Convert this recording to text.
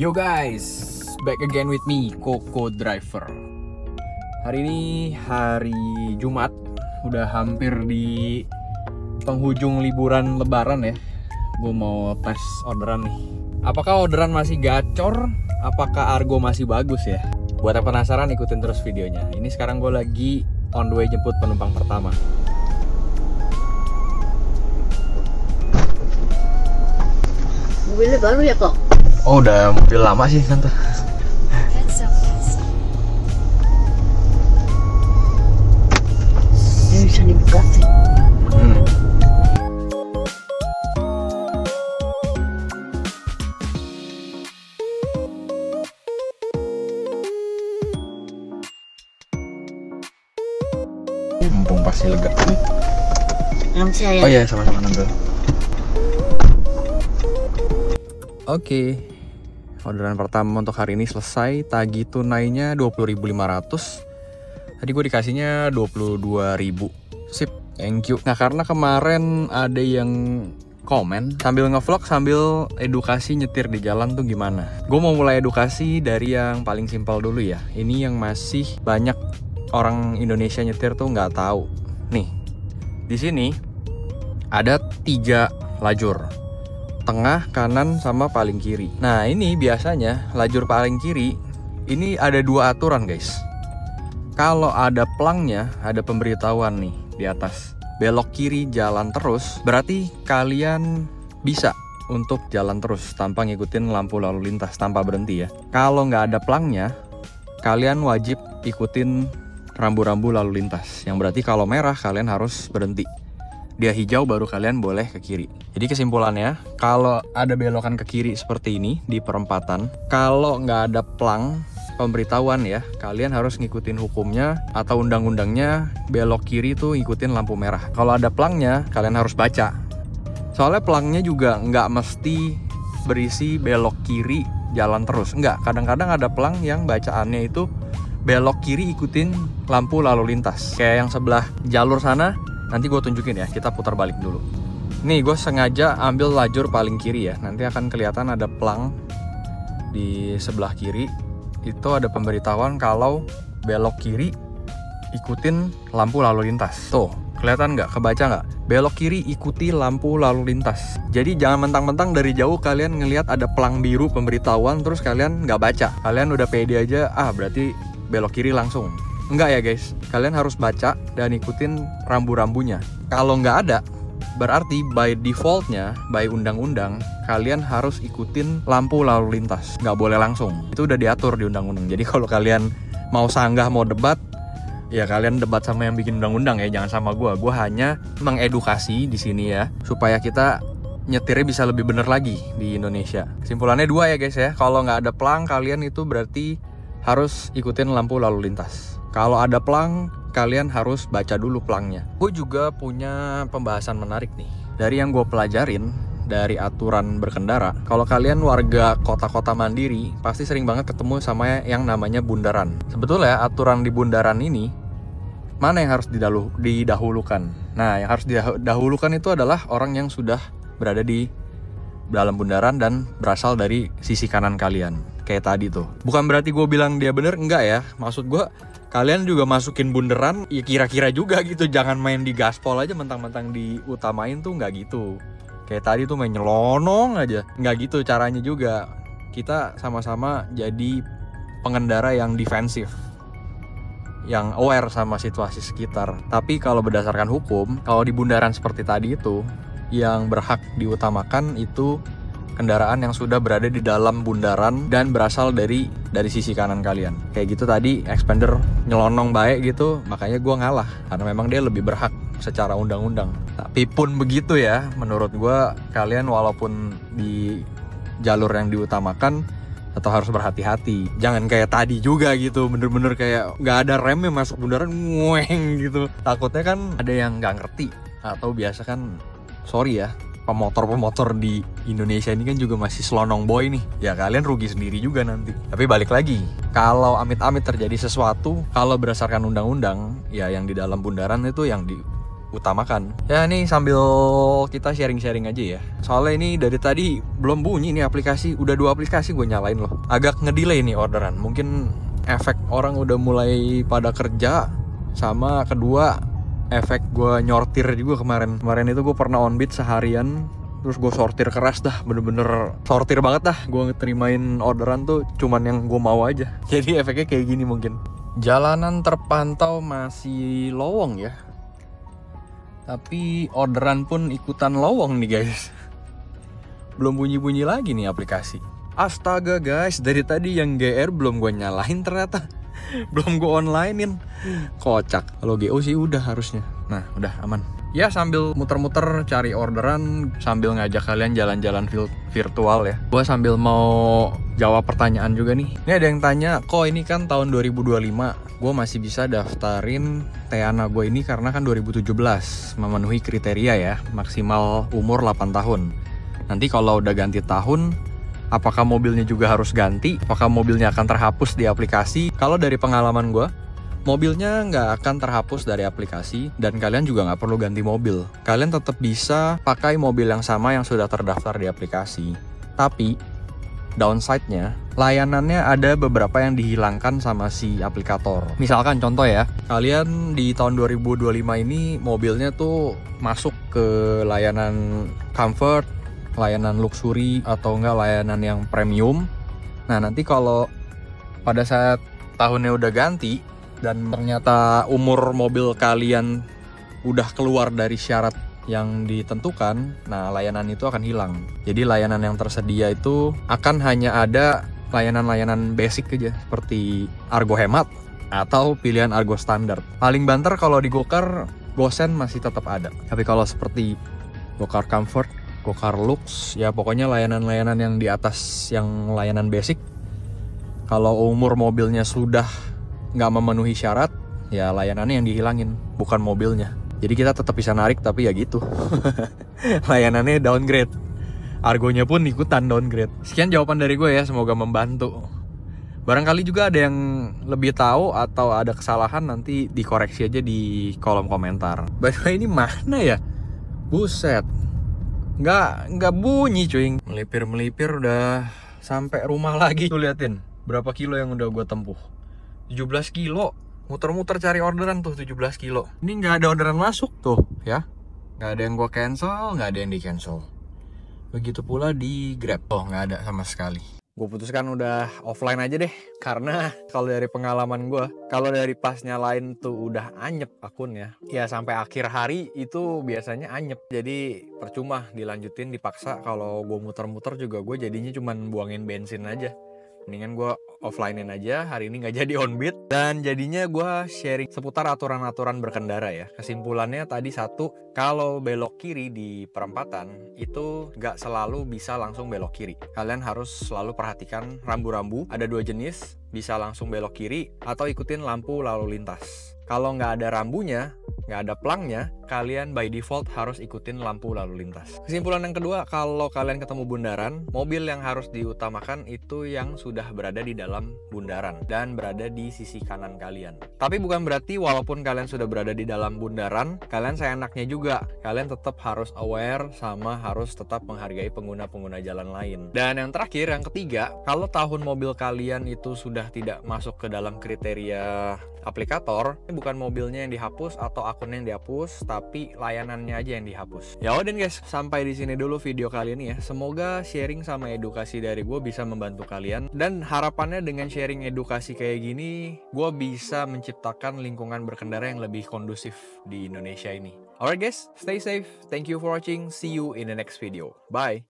Yo guys, back again with me, Koko Driver. Hari ini hari Jumat, udah hampir di penghujung liburan lebaran ya. Gue mau tes orderan nih. Apakah orderan masih gacor? Apakah argo masih bagus ya? Buat yang penasaran, ikutin terus videonya. Ini sekarang gue lagi on the way jemput penumpang pertama. Mobilnya baru ya kok? Oh, udah mobil lama sih tante. Ini bisa dibuka sih. Mumpung pasti lega. Saya. Oh iya, sama-sama nonton. Oke, orderan pertama untuk hari ini selesai. Tagih tunainya 20.500. Tadi gue dikasihnya 22.000. Sip, thank you. Nah, karena kemarin ada yang komen sambil ngevlog sambil edukasi nyetir di jalan tuh gimana. Gue mau mulai edukasi dari yang paling simpel dulu ya. Ini yang masih banyak orang Indonesia nyetir tuh nggak tahu. Nih, di sini ada 3 lajur. Tengah, kanan, sama paling kiri. Nah, ini biasanya lajur paling kiri ini ada 2 aturan guys. Kalau ada pelangnya, ada pemberitahuan nih di atas, belok kiri jalan terus, berarti kalian bisa untuk jalan terus tanpa ngikutin lampu lalu lintas, tanpa berhenti ya. Kalau nggak ada pelangnya, kalian wajib ikutin rambu-rambu lalu lintas, yang berarti kalau merah kalian harus berhenti. Dia hijau baru kalian boleh ke kiri. Jadi kesimpulannya, kalau ada belokan ke kiri seperti ini di perempatan, kalau nggak ada pelang pemberitahuan ya, kalian harus ngikutin hukumnya atau undang-undangnya. Belok kiri tuh ngikutin lampu merah. Kalau ada pelangnya, kalian harus baca. Soalnya pelangnya juga nggak mesti berisi belok kiri jalan terus. Nggak, kadang-kadang ada pelang yang bacaannya itu belok kiri ikutin lampu lalu lintas. Kayak yang sebelah jalur sana. Nanti gue tunjukin ya, kita putar balik dulu. Nih, gue sengaja ambil lajur paling kiri ya. Nanti akan kelihatan ada pelang di sebelah kiri. Itu ada pemberitahuan kalau belok kiri ikutin lampu lalu lintas. Tuh, kelihatan nggak? Kebaca nggak? Belok kiri ikuti lampu lalu lintas. Jadi jangan mentang-mentang dari jauh kalian ngelihat ada pelang biru pemberitahuan terus kalian nggak baca. Kalian udah pede aja, berarti belok kiri langsung. Enggak ya guys, kalian harus baca dan ikutin rambu-rambunya. Kalau nggak ada, berarti by defaultnya, by undang-undang, kalian harus ikutin lampu lalu lintas. Nggak boleh langsung, itu udah diatur di undang-undang. Jadi kalau kalian mau sanggah, mau debat, ya kalian debat sama yang bikin undang-undang ya, jangan sama gue. Gue hanya mengedukasi di sini ya, supaya kita nyetirnya bisa lebih bener lagi di Indonesia. Kesimpulannya 2 ya guys ya, kalau nggak ada pelang, kalian itu berarti harus ikutin lampu lalu lintas. Kalau ada pelang, kalian harus baca dulu pelangnya. Gue juga punya pembahasan menarik nih. Dari yang gue pelajarin, dari aturan berkendara, kalau kalian warga kota-kota mandiri, pasti sering banget ketemu sama yang namanya bundaran. Sebetulnya aturan di bundaran ini, mana yang harus didahulukan? Nah, yang harus didahulukan itu adalah orang yang sudah berada di dalam bundaran dan berasal dari sisi kanan kalian. Kayak tadi tuh. Bukan berarti gue bilang dia bener, enggak ya. Maksud gue, kalian juga masukin bundaran, ya kira-kira juga gitu. Jangan main di gaspol aja mentang-mentang diutamain tuh, nggak gitu. Kayak tadi tuh main nyelonong aja. Nggak gitu caranya juga. Kita sama-sama jadi pengendara yang defensif, yang aware sama situasi sekitar. Tapi kalau berdasarkan hukum, kalau di bundaran seperti tadi itu, yang berhak diutamakan itu kendaraan yang sudah berada di dalam bundaran dan berasal dari sisi kanan kalian. Kayak gitu tadi, Expander nyelonong baik gitu, makanya gue ngalah. Karena memang dia lebih berhak secara undang-undang. Tapi pun begitu ya, menurut gue, kalian walaupun di jalur yang diutamakan, atau harus berhati-hati. Jangan kayak tadi juga gitu, bener-bener kayak gak ada remnya masuk bundaran, ngueng gitu. Takutnya kan ada yang gak ngerti. Atau biasa kan, sorry ya, pemotor-pemotor di Indonesia ini kan juga masih selonong boy nih. Ya kalian rugi sendiri juga nanti. Tapi balik lagi, kalau amit-amit terjadi sesuatu, kalau berdasarkan undang-undang, ya yang di dalam bundaran itu yang utamakan. Ya nih sambil kita sharing-sharing aja ya. Soalnya ini dari tadi belum bunyi nih aplikasi, udah 2 aplikasi gue nyalain loh. Agak ngedelay nih orderan. Mungkin efek orang udah mulai pada kerja, sama kedua efek gue nyortir juga kemarin. Kemarin itu gue pernah on beat seharian, terus gue sortir keras dah, bener-bener sortir banget dah. Gue ngeterimain orderan tuh cuman yang gue mau aja. Jadi efeknya kayak gini mungkin. Jalanan terpantau masih lowong ya, tapi orderan pun ikutan lowong nih guys. Belum bunyi-bunyi lagi nih aplikasi. Astaga guys, dari tadi yang GR belum gue nyalain ternyata. Belum gue onlinein. Kocak. Kalau GO sih udah harusnya. Nah udah aman. Ya sambil muter-muter cari orderan, sambil ngajak kalian jalan-jalan virtual ya. Gue sambil mau jawab pertanyaan juga nih. Ini ada yang tanya, kok ini kan tahun 2025 gue masih bisa daftarin Teana gue ini karena kan 2017 memenuhi kriteria ya, maksimal umur 8 tahun. Nanti kalau udah ganti tahun, apakah mobilnya juga harus ganti? Apakah mobilnya akan terhapus di aplikasi? Kalau dari pengalaman gue, mobilnya nggak akan terhapus dari aplikasi dan kalian juga nggak perlu ganti mobil. Kalian tetap bisa pakai mobil yang sama yang sudah terdaftar di aplikasi. Tapi downside-nya, layanannya ada beberapa yang dihilangkan sama si aplikator. Misalkan contoh ya, kalian di tahun 2025 ini mobilnya tuh masuk ke layanan comfort, layanan luxury, atau enggak layanan yang premium. Nah nanti kalau pada saat tahunnya udah ganti dan ternyata umur mobil kalian udah keluar dari syarat yang ditentukan, nah layanan itu akan hilang. Jadi layanan yang tersedia itu akan hanya ada layanan-layanan basic aja, seperti Argo Hemat atau pilihan Argo Standar. Paling banter kalau di Gokar, Gosen masih tetap ada. Tapi kalau seperti Gokar Comfort, Gokar Lux, ya pokoknya layanan-layanan yang di atas yang layanan basic, kalau umur mobilnya sudah nggak memenuhi syarat, ya layanannya yang dihilangin, bukan mobilnya. Jadi kita tetap bisa narik, tapi ya gitu. Layanannya downgrade. Argonya pun ikutan downgrade. Sekian jawaban dari gue ya, semoga membantu. Barangkali juga ada yang lebih tahu atau ada kesalahan, nanti dikoreksi aja di kolom komentar. By the way, ini mana ya? Buset. Nggak bunyi cuy. Melipir udah sampai rumah lagi. Tuh liatin, berapa kilo yang udah gue tempuh. 17 kilo. Muter-muter cari orderan tuh 17 kilo. Ini nggak ada orderan masuk tuh ya. Nggak ada yang gue cancel, nggak ada yang di cancel. Begitu pula di Grab. Oh nggak ada sama sekali. Gue putuskan udah offline aja deh. Karena kalau dari pengalaman gue, kalau dari pas nyalain tuh udah anyep akunnya, ya sampai akhir hari itu biasanya anyep. Jadi percuma dilanjutin, dipaksa. Kalau gue muter-muter juga gue jadinya cuman buangin bensin aja. Mendingan gue offline-in aja, hari ini nggak jadi on beat. Dan jadinya gue sharing seputar aturan-aturan berkendara ya. Kesimpulannya tadi satu, kalau belok kiri di perempatan itu nggak selalu bisa langsung belok kiri. Kalian harus selalu perhatikan rambu-rambu, ada 2 jenis, bisa langsung belok kiri atau ikutin lampu lalu lintas. Kalau nggak ada rambunya, nggak ada pelangnya, kalian by default harus ikutin lampu lalu lintas. Kesimpulan yang kedua, kalau kalian ketemu bundaran, mobil yang harus diutamakan itu yang sudah berada di dalam bundaran dan berada di sisi kanan kalian. Tapi bukan berarti walaupun kalian sudah berada di dalam bundaran, kalian seenaknya juga. Kalian tetap harus aware sama harus tetap menghargai pengguna-pengguna jalan lain. Dan yang terakhir, yang ketiga, kalau tahun mobil kalian itu sudah tidak masuk ke dalam kriteria aplikator, ini bukan mobilnya yang dihapus atau akunnya yang dihapus, tapi layanannya aja yang dihapus. Ya udah guys, sampai di sini dulu video kali ini ya. Semoga sharing sama edukasi dari gue bisa membantu kalian, dan harapannya dengan sharing edukasi kayak gini, gue bisa menciptakan lingkungan berkendara yang lebih kondusif di Indonesia ini. Alright guys, stay safe. Thank you for watching. See you in the next video. Bye.